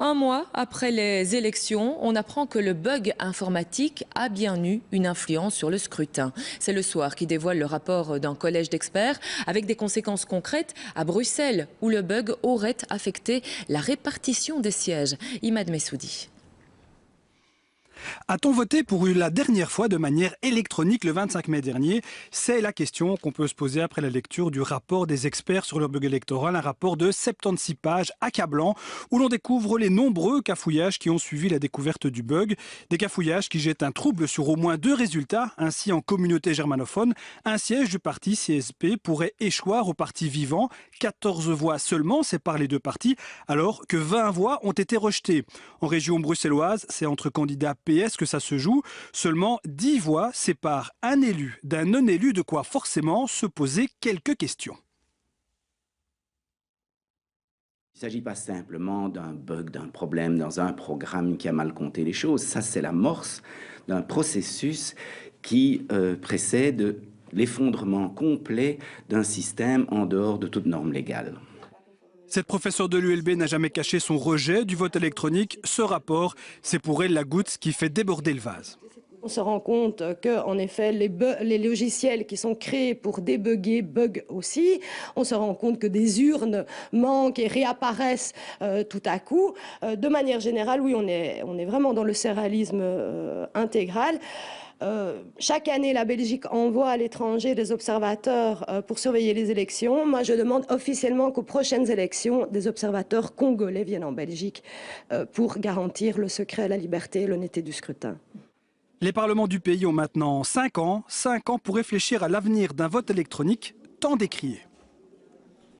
Un mois après les élections, on apprend que le bug informatique a bien eu une influence sur le scrutin. C'est Le Soir qui dévoile le rapport d'un collège d'experts avec des conséquences concrètes à Bruxelles, où le bug aurait affecté la répartition des sièges. Imad Messoudi. A-t-on voté pour la dernière fois de manière électronique le 25 mai dernier? C'est la question qu'on peut se poser après la lecture du rapport des experts sur le bug électoral, un rapport de 76 pages accablant où l'on découvre les nombreux cafouillages qui ont suivi la découverte du bug. Des cafouillages qui jettent un trouble sur au moins 2 résultats. Ainsi, en communauté germanophone, un siège du parti CSP pourrait échoir au parti Vivant. 14 voix seulement séparent les deux partis, alors que 20 voix ont été rejetées. En région bruxelloise, c'est entre candidats PS que ça se joue. Seulement 10 voix séparent un élu d'un non-élu, de quoi forcément se poser quelques questions. Il ne s'agit pas simplement d'un bug, d'un problème dans un programme qui a mal compté les choses. Ça, c'est l'amorce d'un processus qui précède l'effondrement complet d'un système en dehors de toute norme légale. Cette professeure de l'ULB n'a jamais caché son rejet du vote électronique. Ce rapport, c'est pour elle la goutte qui fait déborder le vase. On se rend compte que, en effet, les logiciels qui sont créés pour débugger bug aussi. On se rend compte que des urnes manquent et réapparaissent tout à coup. De manière générale, oui, on est vraiment dans le séralisme intégral. Chaque année, la Belgique envoie à l'étranger des observateurs pour surveiller les élections. Moi, je demande officiellement qu'aux prochaines élections, des observateurs congolais viennent en Belgique pour garantir le secret, la liberté et l'honnêteté du scrutin. Les parlements du pays ont maintenant 5 ans pour réfléchir à l'avenir d'un vote électronique tant décrié.